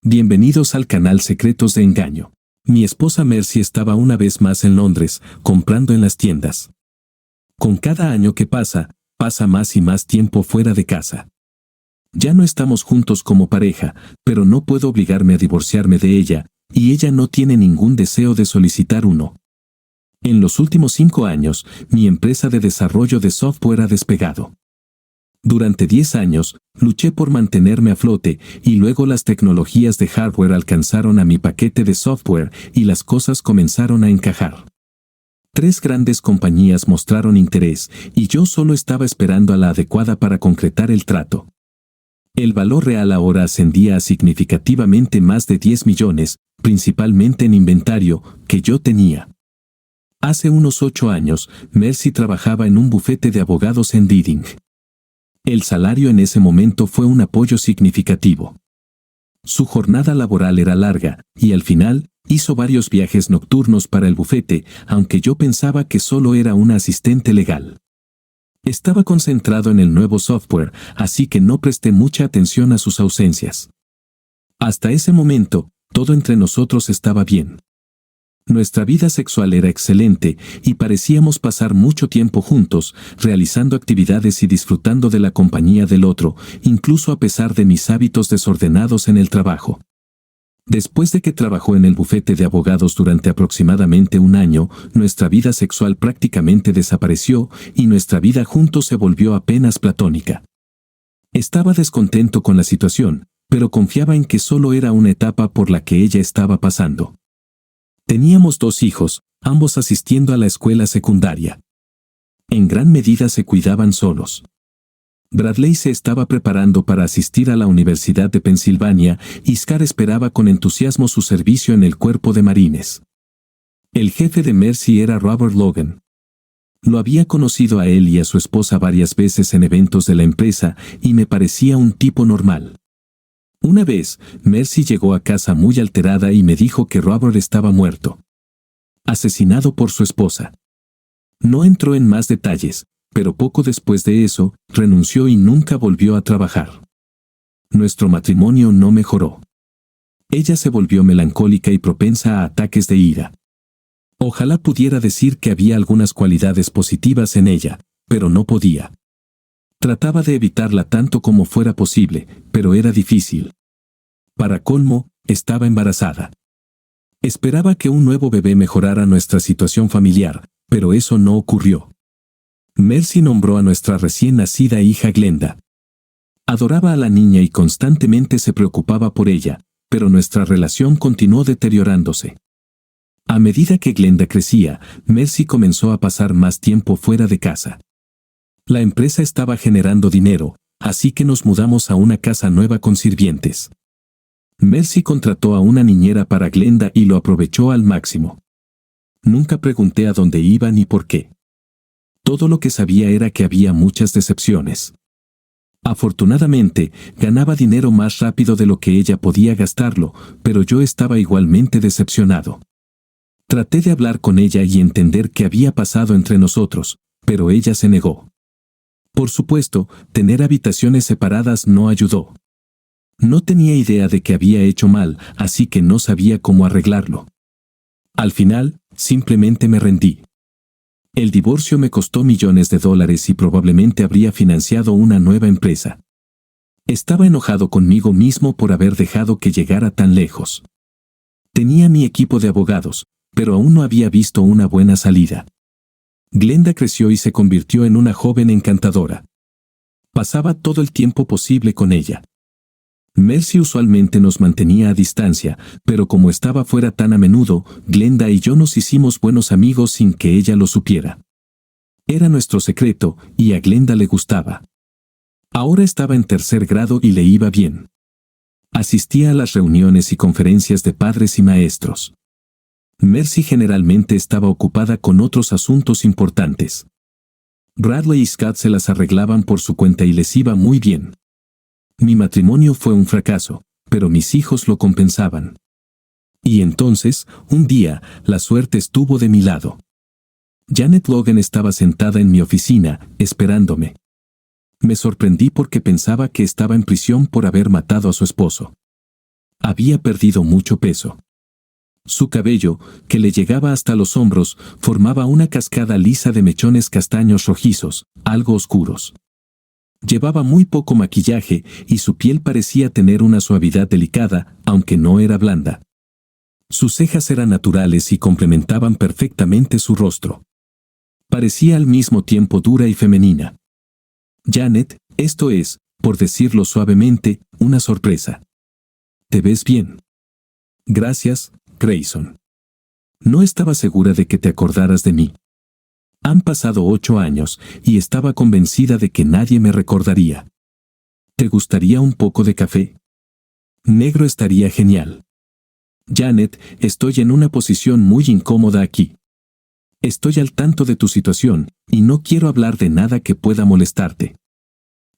Bienvenidos al canal Secretos de Engaño. Mi esposa Mercy estaba una vez más en Londres, comprando en las tiendas. Con cada año que pasa más y más tiempo fuera de casa. Ya no estamos juntos como pareja, pero no puedo obligarme a divorciarme de ella, y ella no tiene ningún deseo de solicitar uno. En los últimos 5 años, mi empresa de desarrollo de software ha despegado. Durante 10 años, luché por mantenerme a flote, y luego las tecnologías de hardware alcanzaron a mi paquete de software y las cosas comenzaron a encajar. 3 grandes compañías mostraron interés, y yo solo estaba esperando a la adecuada para concretar el trato. El valor real ahora ascendía a significativamente más de 10 millones, principalmente en inventario, que yo tenía. Hace unos 8 años, Mercy trabajaba en un bufete de abogados en Reading. El salario en ese momento fue un apoyo significativo. Su jornada laboral era larga, y al final, hizo varios viajes nocturnos para el bufete, aunque yo pensaba que solo era una asistente legal. Estaba concentrado en el nuevo software, así que no presté mucha atención a sus ausencias. Hasta ese momento, todo entre nosotros estaba bien. Nuestra vida sexual era excelente y parecíamos pasar mucho tiempo juntos, realizando actividades y disfrutando de la compañía del otro, incluso a pesar de mis hábitos desordenados en el trabajo. Después de que trabajó en el bufete de abogados durante aproximadamente un año, nuestra vida sexual prácticamente desapareció y nuestra vida juntos se volvió apenas platónica. Estaba descontento con la situación, pero confiaba en que solo era una etapa por la que ella estaba pasando. Teníamos 2 hijos, ambos asistiendo a la escuela secundaria. En gran medida se cuidaban solos. Bradley se estaba preparando para asistir a la Universidad de Pensilvania y Scar esperaba con entusiasmo su servicio en el cuerpo de marines. El jefe de Mercy era Robert Logan. Lo había conocido a él y a su esposa varias veces en eventos de la empresa y me parecía un tipo normal. Una vez, Mercy llegó a casa muy alterada y me dijo que Robert estaba muerto. Asesinado por su esposa. No entró en más detalles, pero poco después de eso, renunció y nunca volvió a trabajar. Nuestro matrimonio no mejoró. Ella se volvió melancólica y propensa a ataques de ira. Ojalá pudiera decir que había algunas cualidades positivas en ella, pero no podía. Trataba de evitarla tanto como fuera posible, pero era difícil. Para colmo, estaba embarazada. Esperaba que un nuevo bebé mejorara nuestra situación familiar, pero eso no ocurrió. Mercy nombró a nuestra recién nacida hija Glenda. Adoraba a la niña y constantemente se preocupaba por ella, pero nuestra relación continuó deteriorándose. A medida que Glenda crecía, Mercy comenzó a pasar más tiempo fuera de casa. La empresa estaba generando dinero, así que nos mudamos a una casa nueva con sirvientes. Mercy contrató a una niñera para Glenda y lo aprovechó al máximo. Nunca pregunté a dónde iba ni por qué. Todo lo que sabía era que había muchas decepciones. Afortunadamente, ganaba dinero más rápido de lo que ella podía gastarlo, pero yo estaba igualmente decepcionado. Traté de hablar con ella y entender qué había pasado entre nosotros, pero ella se negó. Por supuesto, tener habitaciones separadas no ayudó. No tenía idea de que había hecho mal, así que no sabía cómo arreglarlo. Al final, simplemente me rendí. El divorcio me costó millones de dólares y probablemente habría financiado una nueva empresa. Estaba enojado conmigo mismo por haber dejado que llegara tan lejos. Tenía mi equipo de abogados, pero aún no había visto una buena salida. Glenda creció y se convirtió en una joven encantadora. Pasaba todo el tiempo posible con ella. Mercy usualmente nos mantenía a distancia, pero como estaba fuera tan a menudo, Glenda y yo nos hicimos buenos amigos sin que ella lo supiera. Era nuestro secreto, y a Glenda le gustaba. Ahora estaba en 3er grado y le iba bien. Asistía a las reuniones y conferencias de padres y maestros. Mercy generalmente estaba ocupada con otros asuntos importantes. Bradley y Scott se las arreglaban por su cuenta y les iba muy bien. Mi matrimonio fue un fracaso, pero mis hijos lo compensaban. Y entonces, un día, la suerte estuvo de mi lado. Janet Logan estaba sentada en mi oficina, esperándome. Me sorprendí porque pensaba que estaba en prisión por haber matado a su esposo. Había perdido mucho peso. Su cabello, que le llegaba hasta los hombros, formaba una cascada lisa de mechones castaños rojizos, algo oscuros. Llevaba muy poco maquillaje y su piel parecía tener una suavidad delicada, aunque no era blanda. Sus cejas eran naturales y complementaban perfectamente su rostro. Parecía al mismo tiempo dura y femenina. Janet, esto es, por decirlo suavemente, una sorpresa. ¿Te ves bien? Gracias, Grayson. No estaba segura de que te acordaras de mí. Han pasado 8 años y estaba convencida de que nadie me recordaría. ¿Te gustaría un poco de café? Negro estaría genial. Janet, estoy en una posición muy incómoda aquí. Estoy al tanto de tu situación y no quiero hablar de nada que pueda molestarte.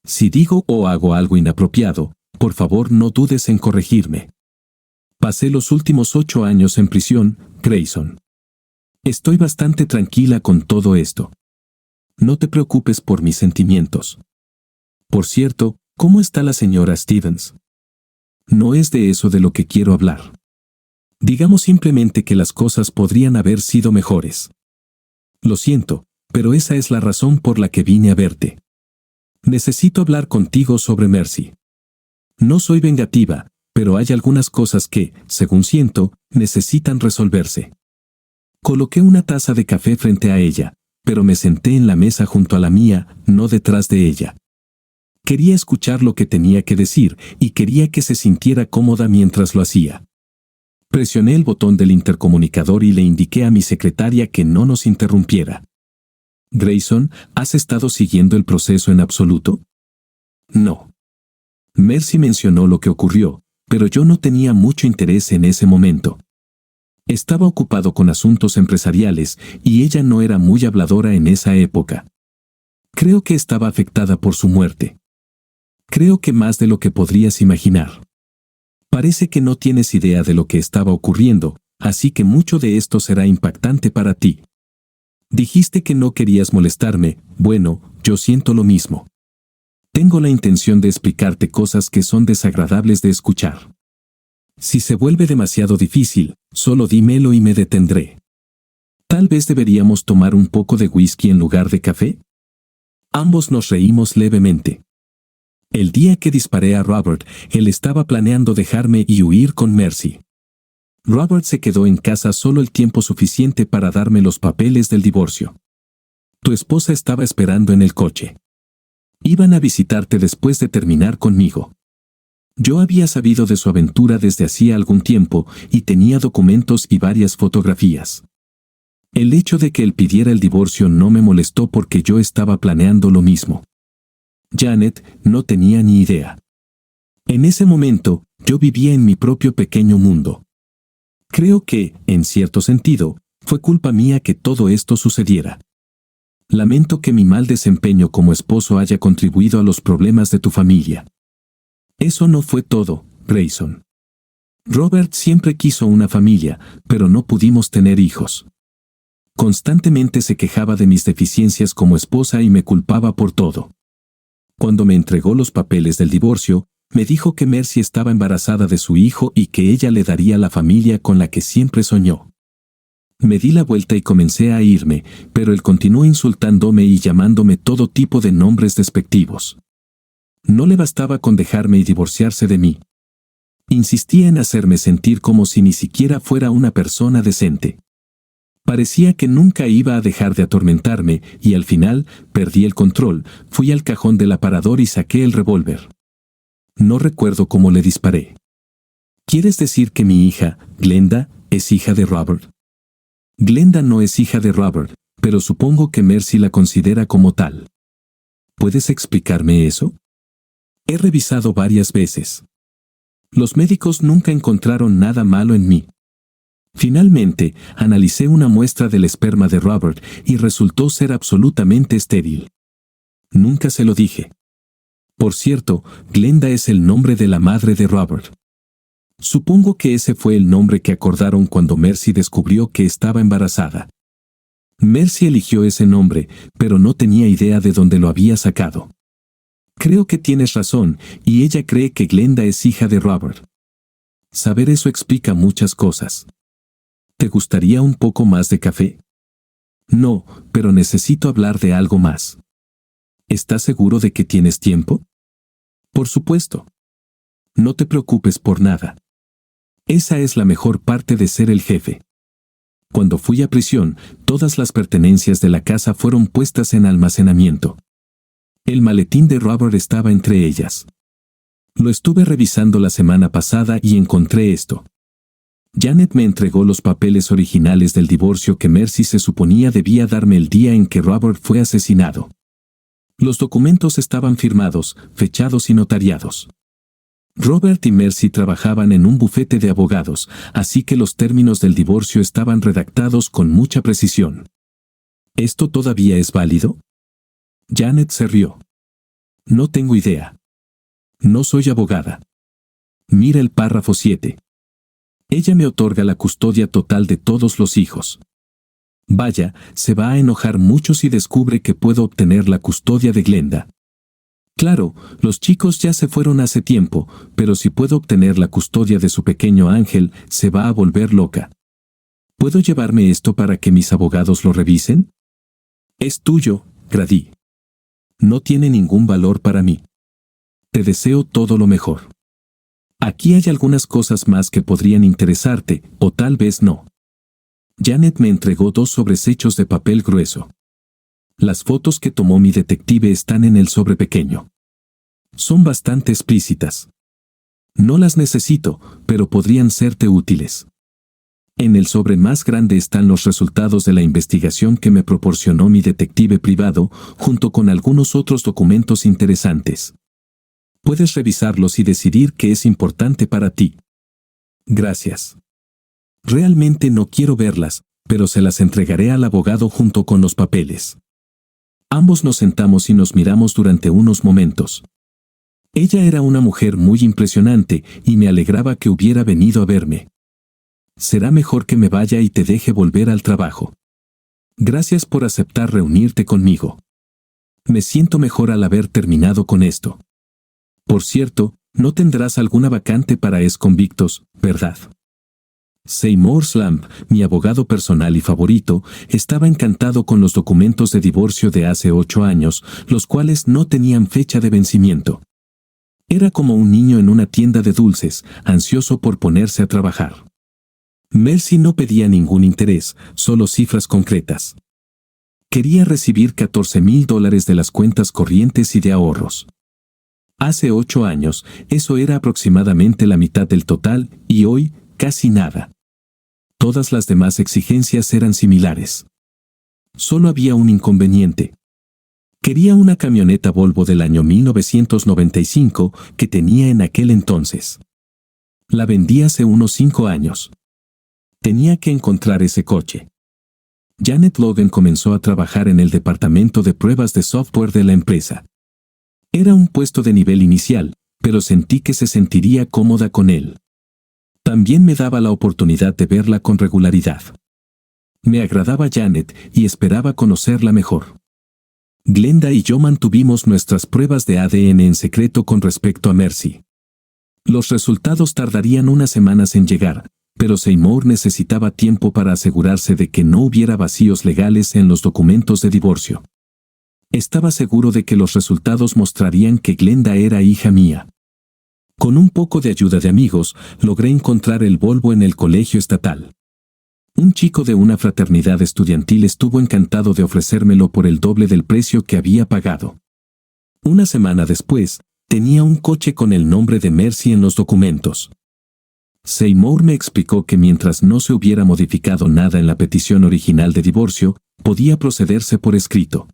Si digo o hago algo inapropiado, por favor no dudes en corregirme. Pasé los últimos 8 años en prisión, Grayson. Estoy bastante tranquila con todo esto. No te preocupes por mis sentimientos. Por cierto, ¿cómo está la señora Stevens? No es de eso de lo que quiero hablar. Digamos simplemente que las cosas podrían haber sido mejores. Lo siento, pero esa es la razón por la que vine a verte. Necesito hablar contigo sobre Mercy. No soy vengativa, pero hay algunas cosas que, según siento, necesitan resolverse. Coloqué una taza de café frente a ella, pero me senté en la mesa junto a la mía, no detrás de ella. Quería escuchar lo que tenía que decir y quería que se sintiera cómoda mientras lo hacía. Presioné el botón del intercomunicador y le indiqué a mi secretaria que no nos interrumpiera. Grayson, ¿has estado siguiendo el proceso en absoluto? No. Mercy mencionó lo que ocurrió, pero yo no tenía mucho interés en ese momento. Estaba ocupado con asuntos empresariales y ella no era muy habladora en esa época. Creo que estaba afectada por su muerte. Creo que más de lo que podrías imaginar. Parece que no tienes idea de lo que estaba ocurriendo, así que mucho de esto será impactante para ti. Dijiste que no querías molestarme, bueno, yo siento lo mismo. Tengo la intención de explicarte cosas que son desagradables de escuchar. Si se vuelve demasiado difícil, solo dímelo y me detendré. ¿Tal vez deberíamos tomar un poco de whisky en lugar de café? Ambos nos reímos levemente. El día que disparé a Robert, él estaba planeando dejarme y huir con Mercy. Robert se quedó en casa solo el tiempo suficiente para darme los papeles del divorcio. Tu esposa estaba esperando en el coche. Iban a visitarte después de terminar conmigo. Yo había sabido de su aventura desde hacía algún tiempo y tenía documentos y varias fotografías. El hecho de que él pidiera el divorcio no me molestó porque yo estaba planeando lo mismo. Janet no tenía ni idea. En ese momento, yo vivía en mi propio pequeño mundo. Creo que, en cierto sentido, fue culpa mía que todo esto sucediera. Lamento que mi mal desempeño como esposo haya contribuido a los problemas de tu familia. Eso no fue todo, Grayson. Robert siempre quiso una familia, pero no pudimos tener hijos. Constantemente se quejaba de mis deficiencias como esposa y me culpaba por todo. Cuando me entregó los papeles del divorcio, me dijo que Mercy estaba embarazada de su hijo y que ella le daría la familia con la que siempre soñó. Me di la vuelta y comencé a irme, pero él continuó insultándome y llamándome todo tipo de nombres despectivos. No le bastaba con dejarme y divorciarse de mí. Insistía en hacerme sentir como si ni siquiera fuera una persona decente. Parecía que nunca iba a dejar de atormentarme y al final perdí el control, fui al cajón del aparador y saqué el revólver. No recuerdo cómo le disparé. ¿Quieres decir que mi hija, Glenda, es hija de Robert? Glenda no es hija de Robert, pero supongo que Mercy la considera como tal. ¿Puedes explicarme eso? He revisado varias veces. Los médicos nunca encontraron nada malo en mí. Finalmente, analicé una muestra del esperma de Robert y resultó ser absolutamente estéril. Nunca se lo dije. Por cierto, Glenda es el nombre de la madre de Robert. Supongo que ese fue el nombre que acordaron cuando Mercy descubrió que estaba embarazada. Mercy eligió ese nombre, pero no tenía idea de dónde lo había sacado. Creo que tienes razón, y ella cree que Glenda es hija de Robert. Saber eso explica muchas cosas. ¿Te gustaría un poco más de café? No, pero necesito hablar de algo más. ¿Estás seguro de que tienes tiempo? Por supuesto. No te preocupes por nada. Esa es la mejor parte de ser el jefe. Cuando fui a prisión, todas las pertenencias de la casa fueron puestas en almacenamiento. El maletín de Robert estaba entre ellas. Lo estuve revisando la semana pasada y encontré esto. Janet me entregó los papeles originales del divorcio que Mercy se suponía debía darme el día en que Robert fue asesinado. Los documentos estaban firmados, fechados y notariados. Robert y Mercy trabajaban en un bufete de abogados, así que los términos del divorcio estaban redactados con mucha precisión. ¿Esto todavía es válido? Janet se rió. No tengo idea. No soy abogada. Mira el párrafo 7. Ella me otorga la custodia total de todos los hijos. Vaya, se va a enojar mucho si descubre que puedo obtener la custodia de Glenda. Claro, los chicos ya se fueron hace tiempo, pero si puedo obtener la custodia de su pequeño ángel, se va a volver loca. ¿Puedo llevarme esto para que mis abogados lo revisen? Es tuyo, Grady. No tiene ningún valor para mí. Te deseo todo lo mejor. Aquí hay algunas cosas más que podrían interesarte, o tal vez no. Janet me entregó 2 sobrehechos de papel grueso. Las fotos que tomó mi detective están en el sobre pequeño. Son bastante explícitas. No las necesito, pero podrían serte útiles. En el sobre más grande están los resultados de la investigación que me proporcionó mi detective privado, junto con algunos otros documentos interesantes. Puedes revisarlos y decidir qué es importante para ti. Gracias. Realmente no quiero verlas, pero se las entregaré al abogado junto con los papeles. Ambos nos sentamos y nos miramos durante unos momentos. Ella era una mujer muy impresionante y me alegraba que hubiera venido a verme. Será mejor que me vaya y te deje volver al trabajo. Gracias por aceptar reunirte conmigo. Me siento mejor al haber terminado con esto. Por cierto, no tendrás alguna vacante para exconvictos, ¿verdad? Seymour Slamp, mi abogado personal y favorito, estaba encantado con los documentos de divorcio de hace 8 años, los cuales no tenían fecha de vencimiento. Era como un niño en una tienda de dulces, ansioso por ponerse a trabajar. Mercy no pedía ningún interés, solo cifras concretas. Quería recibir $14,000 de las cuentas corrientes y de ahorros. Hace 8 años, eso era aproximadamente la mitad del total, y hoy, casi nada. Todas las demás exigencias eran similares. Solo había un inconveniente. Quería una camioneta Volvo del año 1995 que tenía en aquel entonces. La vendí hace unos 5 años. Tenía que encontrar ese coche. Janet Logan comenzó a trabajar en el departamento de pruebas de software de la empresa. Era un puesto de nivel inicial, pero sentí que se sentiría cómoda con él. También me daba la oportunidad de verla con regularidad. Me agradaba Janet y esperaba conocerla mejor. Glenda y yo mantuvimos nuestras pruebas de ADN en secreto con respecto a Mercy. Los resultados tardarían unas semanas en llegar, pero Seymour necesitaba tiempo para asegurarse de que no hubiera vacíos legales en los documentos de divorcio. Estaba seguro de que los resultados mostrarían que Glenda era hija mía. Con un poco de ayuda de amigos, logré encontrar el Volvo en el colegio estatal. Un chico de una fraternidad estudiantil estuvo encantado de ofrecérmelo por el doble del precio que había pagado. Una semana después, tenía un coche con el nombre de Mercy en los documentos. Seymour me explicó que mientras no se hubiera modificado nada en la petición original de divorcio, podía procederse por escrito.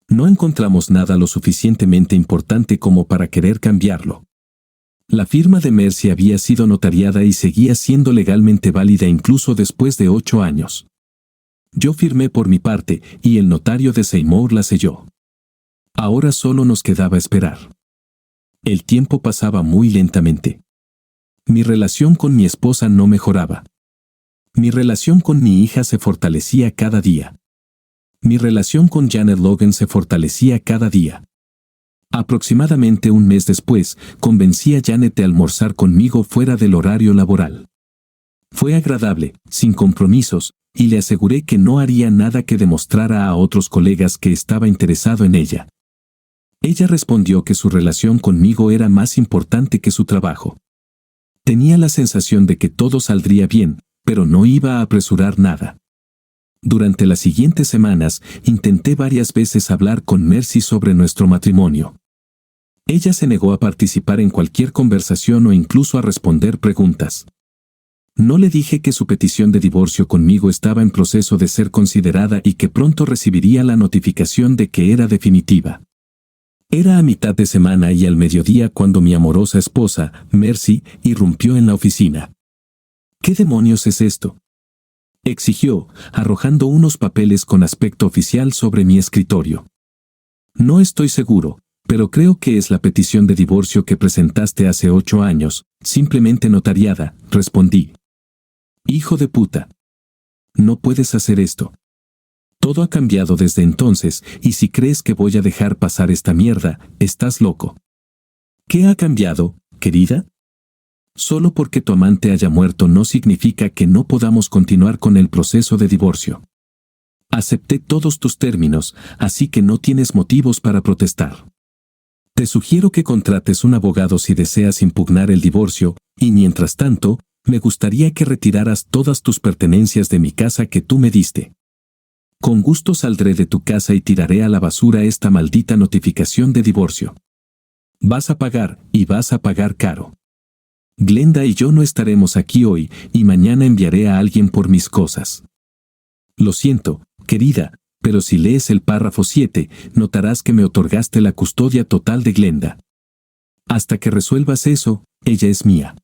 No encontramos nada lo suficientemente importante como para querer cambiarlo. La firma de Mercy había sido notariada y seguía siendo legalmente válida incluso después de 8 años. Yo firmé por mi parte y el notario de Seymour la selló. Ahora solo nos quedaba esperar. El tiempo pasaba muy lentamente. Mi relación con mi esposa no mejoraba. Mi relación con mi hija se fortalecía cada día. Mi relación con Janet Logan se fortalecía cada día. Aproximadamente un mes después, convencí a Janet de almorzar conmigo fuera del horario laboral. Fue agradable, sin compromisos, y le aseguré que no haría nada que demostrara a otros colegas que estaba interesado en ella. Ella respondió que su relación conmigo era más importante que su trabajo. Tenía la sensación de que todo saldría bien, pero no iba a apresurar nada. Durante las siguientes semanas, intenté varias veces hablar con Mercy sobre nuestro matrimonio. Ella se negó a participar en cualquier conversación o incluso a responder preguntas. No le dije que su petición de divorcio conmigo estaba en proceso de ser considerada y que pronto recibiría la notificación de que era definitiva. Era a mitad de semana y al mediodía cuando mi amorosa esposa, Mercy, irrumpió en la oficina. ¿Qué demonios es esto?, exigió, arrojando unos papeles con aspecto oficial sobre mi escritorio. No estoy seguro, pero creo que es la petición de divorcio que presentaste hace 8 años, simplemente notariada, respondí. Hijo de puta. No puedes hacer esto. Todo ha cambiado desde entonces, y si crees que voy a dejar pasar esta mierda, estás loco. ¿Qué ha cambiado, querida? Solo porque tu amante haya muerto no significa que no podamos continuar con el proceso de divorcio. Acepté todos tus términos, así que no tienes motivos para protestar. Te sugiero que contrates un abogado si deseas impugnar el divorcio, y mientras tanto, me gustaría que retiraras todas tus pertenencias de mi casa que tú me diste. Con gusto saldré de tu casa y tiraré a la basura esta maldita notificación de divorcio. Vas a pagar, y vas a pagar caro. Glenda y yo no estaremos aquí hoy, y mañana enviaré a alguien por mis cosas. Lo siento, querida, pero si lees el párrafo 7, notarás que me otorgaste la custodia total de Glenda. Hasta que resuelvas eso, ella es mía.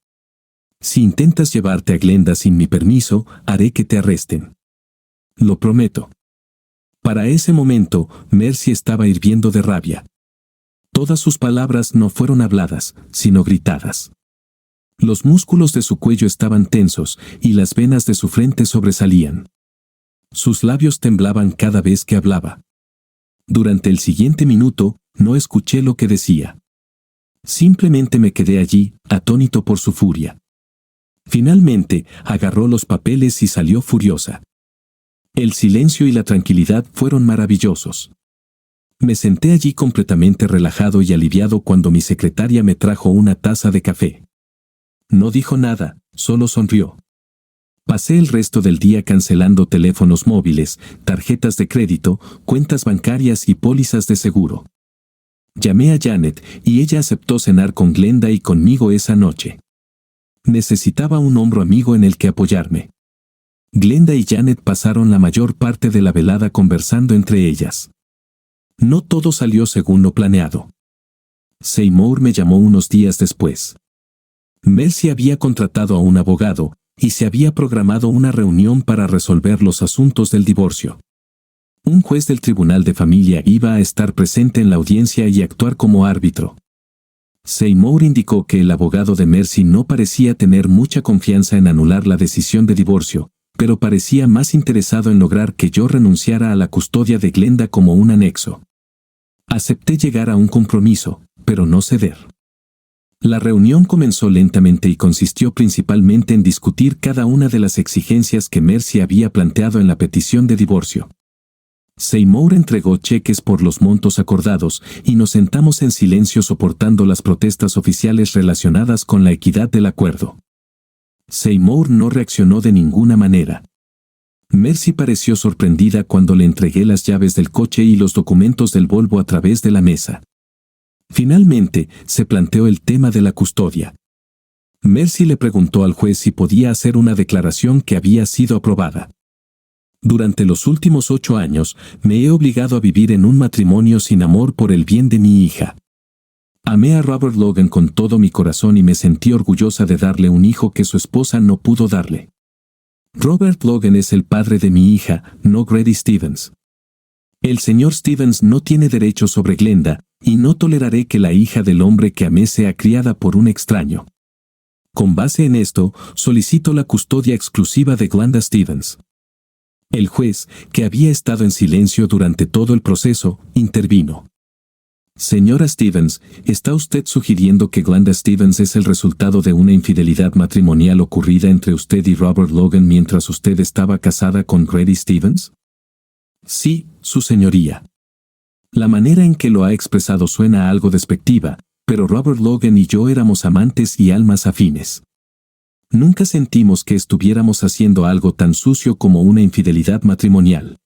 Si intentas llevarte a Glenda sin mi permiso, haré que te arresten. Lo prometo. Para ese momento, Mercy estaba hirviendo de rabia. Todas sus palabras no fueron habladas, sino gritadas. Los músculos de su cuello estaban tensos y las venas de su frente sobresalían. Sus labios temblaban cada vez que hablaba. Durante el siguiente minuto, no escuché lo que decía. Simplemente me quedé allí, atónito por su furia. Finalmente, agarró los papeles y salió furiosa. El silencio y la tranquilidad fueron maravillosos. Me senté allí completamente relajado y aliviado cuando mi secretaria me trajo una taza de café. No dijo nada, solo sonrió. Pasé el resto del día cancelando teléfonos móviles, tarjetas de crédito, cuentas bancarias y pólizas de seguro. Llamé a Janet y ella aceptó cenar con Glenda y conmigo esa noche. Necesitaba un hombro amigo en el que apoyarme. Glenda y Janet pasaron la mayor parte de la velada conversando entre ellas. No todo salió según lo planeado. Seymour me llamó unos días después. Mercy había contratado a un abogado, y se había programado una reunión para resolver los asuntos del divorcio. Un juez del Tribunal de Familia iba a estar presente en la audiencia y actuar como árbitro. Seymour indicó que el abogado de Mercy no parecía tener mucha confianza en anular la decisión de divorcio, pero parecía más interesado en lograr que yo renunciara a la custodia de Glenda como un anexo. Acepté llegar a un compromiso, pero no ceder. La reunión comenzó lentamente y consistió principalmente en discutir cada una de las exigencias que Mercy había planteado en la petición de divorcio. Seymour entregó cheques por los montos acordados y nos sentamos en silencio soportando las protestas oficiales relacionadas con la equidad del acuerdo. Seymour no reaccionó de ninguna manera. Mercy pareció sorprendida cuando le entregué las llaves del coche y los documentos del Volvo a través de la mesa. Finalmente, se planteó el tema de la custodia. Mercy le preguntó al juez si podía hacer una declaración que había sido aprobada. Durante los últimos 8 años, me he obligado a vivir en un matrimonio sin amor por el bien de mi hija. Amé a Robert Logan con todo mi corazón y me sentí orgullosa de darle un hijo que su esposa no pudo darle. Robert Logan es el padre de mi hija, no Grady Stevens. El señor Stevens no tiene derecho sobre Glenda, y no toleraré que la hija del hombre que amé sea criada por un extraño. Con base en esto, solicito la custodia exclusiva de Glenda Stevens. El juez, que había estado en silencio durante todo el proceso, intervino. Señora Stevens, ¿está usted sugiriendo que Glenda Stevens es el resultado de una infidelidad matrimonial ocurrida entre usted y Robert Logan mientras usted estaba casada con Grady Stevens? Sí, su señoría. La manera en que lo ha expresado suena algo despectiva, pero Robert Logan y yo éramos amantes y almas afines. Nunca sentimos que estuviéramos haciendo algo tan sucio como una infidelidad matrimonial.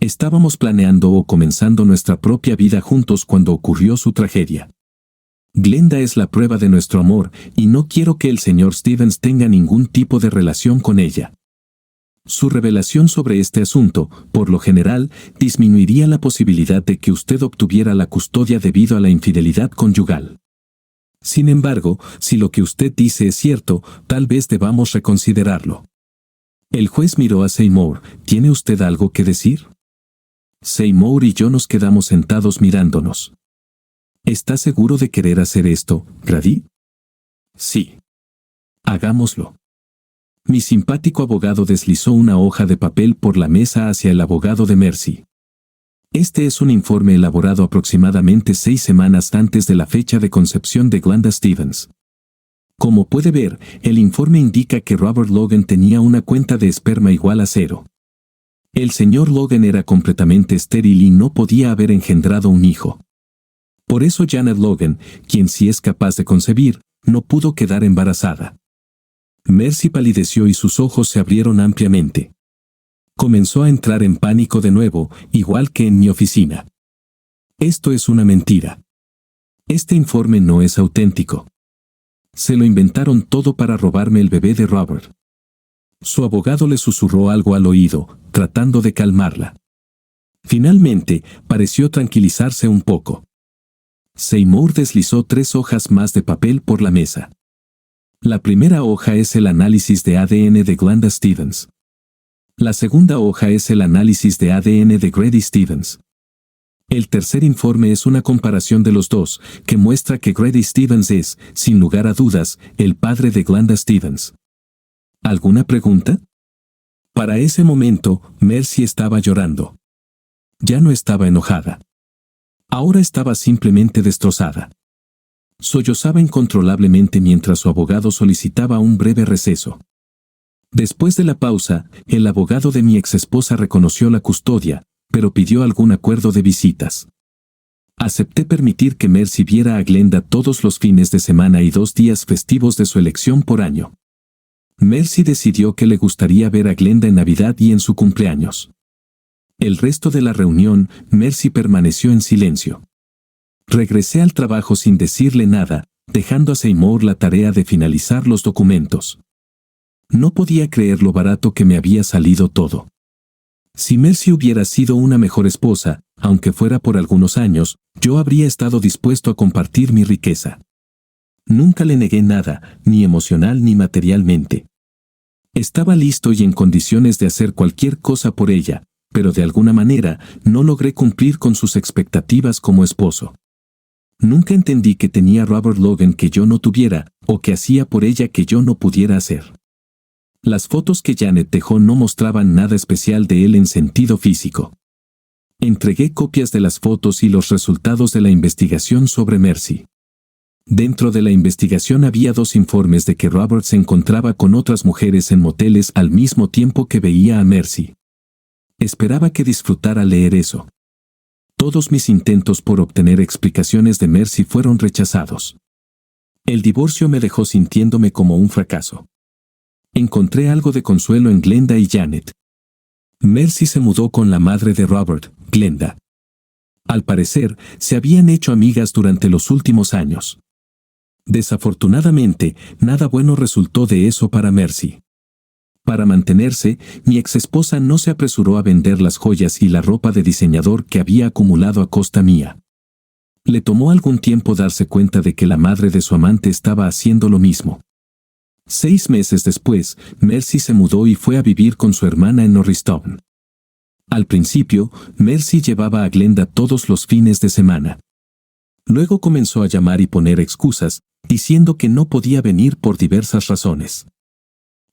Estábamos planeando o comenzando nuestra propia vida juntos cuando ocurrió su tragedia. Glenda es la prueba de nuestro amor y no quiero que el señor Stevens tenga ningún tipo de relación con ella. Su revelación sobre este asunto, por lo general, disminuiría la posibilidad de que usted obtuviera la custodia debido a la infidelidad conyugal. Sin embargo, si lo que usted dice es cierto, tal vez debamos reconsiderarlo. El juez miró a Seymour. ¿Tiene usted algo que decir? Seymour y yo nos quedamos sentados mirándonos. ¿Está seguro de querer hacer esto, Grady? Sí. Hagámoslo. Mi simpático abogado deslizó una hoja de papel por la mesa hacia el abogado de Mercy. Este es un informe elaborado aproximadamente 6 semanas antes de la fecha de concepción de Glenda Stevens. Como puede ver, el informe indica que Robert Logan tenía una cuenta de esperma igual a 0. El señor Logan era completamente estéril y no podía haber engendrado un hijo. Por eso Janet Logan, quien sí es capaz de concebir, no pudo quedar embarazada. Mercy palideció y sus ojos se abrieron ampliamente. Comenzó a entrar en pánico de nuevo, igual que en mi oficina. Esto es una mentira. Este informe no es auténtico. Se lo inventaron todo para robarme el bebé de Robert. Su abogado le susurró algo al oído, tratando de calmarla. Finalmente, pareció tranquilizarse un poco. Seymour deslizó 3 hojas más de papel por la mesa. La primera hoja es el análisis de ADN de Glenda Stevens. La segunda hoja es el análisis de ADN de Grady Stevens. El tercer informe es una comparación de los dos, que muestra que Grady Stevens es, sin lugar a dudas, el padre de Glenda Stevens. ¿Alguna pregunta? Para ese momento, Mercy estaba llorando. Ya no estaba enojada. Ahora estaba simplemente destrozada. Sollozaba incontrolablemente mientras su abogado solicitaba un breve receso. Después de la pausa, el abogado de mi exesposa reconoció la custodia, pero pidió algún acuerdo de visitas. Acepté permitir que Mercy viera a Glenda todos los fines de semana y 2 días festivos de su elección por año. Mercy decidió que le gustaría ver a Glenda en Navidad y en su cumpleaños. El resto de la reunión, Mercy permaneció en silencio. Regresé al trabajo sin decirle nada, dejando a Seymour la tarea de finalizar los documentos. No podía creer lo barato que me había salido todo. Si Mercy hubiera sido una mejor esposa, aunque fuera por algunos años, yo habría estado dispuesto a compartir mi riqueza. Nunca le negué nada, ni emocional ni materialmente. Estaba listo y en condiciones de hacer cualquier cosa por ella, pero de alguna manera no logré cumplir con sus expectativas como esposo. Nunca entendí que tenía Robert Logan que yo no tuviera, o que hacía por ella que yo no pudiera hacer. Las fotos que Janet dejó no mostraban nada especial de él en sentido físico. Entregué copias de las fotos y los resultados de la investigación sobre Mercy. Dentro de la investigación había 2 informes de que Robert se encontraba con otras mujeres en moteles al mismo tiempo que veía a Mercy. Esperaba que disfrutara leer eso. Todos mis intentos por obtener explicaciones de Mercy fueron rechazados. El divorcio me dejó sintiéndome como un fracaso. Encontré algo de consuelo en Glenda y Janet. Mercy se mudó con la madre de Robert, Glenda. Al parecer, se habían hecho amigas durante los últimos años. Desafortunadamente, nada bueno resultó de eso para Mercy. Para mantenerse, mi exesposa no se apresuró a vender las joyas y la ropa de diseñador que había acumulado a costa mía. Le tomó algún tiempo darse cuenta de que la madre de su amante estaba haciendo lo mismo. 6 meses después, Mercy se mudó y fue a vivir con su hermana en Norristown. Al principio, Mercy llevaba a Glenda todos los fines de semana. Luego comenzó a llamar y poner excusas, diciendo que no podía venir por diversas razones.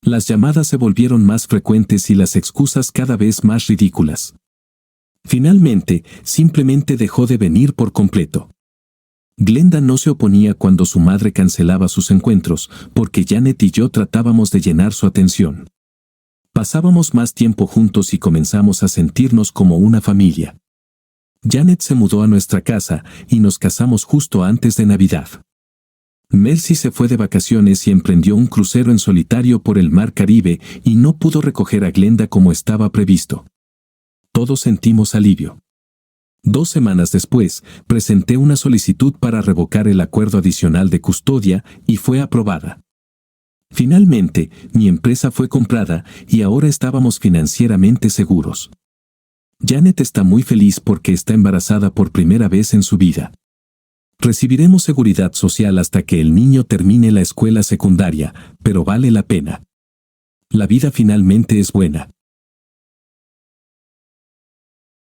Las llamadas se volvieron más frecuentes y las excusas cada vez más ridículas. Finalmente, simplemente dejó de venir por completo. Glenda no se oponía cuando su madre cancelaba sus encuentros, porque Janet y yo tratábamos de llenar su atención. Pasábamos más tiempo juntos y comenzamos a sentirnos como una familia. Janet se mudó a nuestra casa y nos casamos justo antes de Navidad. Mercy se fue de vacaciones y emprendió un crucero en solitario por el Mar Caribe y no pudo recoger a Glenda como estaba previsto. Todos sentimos alivio. 2 semanas después, presenté una solicitud para revocar el acuerdo adicional de custodia y fue aprobada. Finalmente, mi empresa fue comprada y ahora estábamos financieramente seguros. Janet está muy feliz porque está embarazada por primera vez en su vida. Recibiremos seguridad social hasta que el niño termine la escuela secundaria, pero vale la pena. La vida finalmente es buena.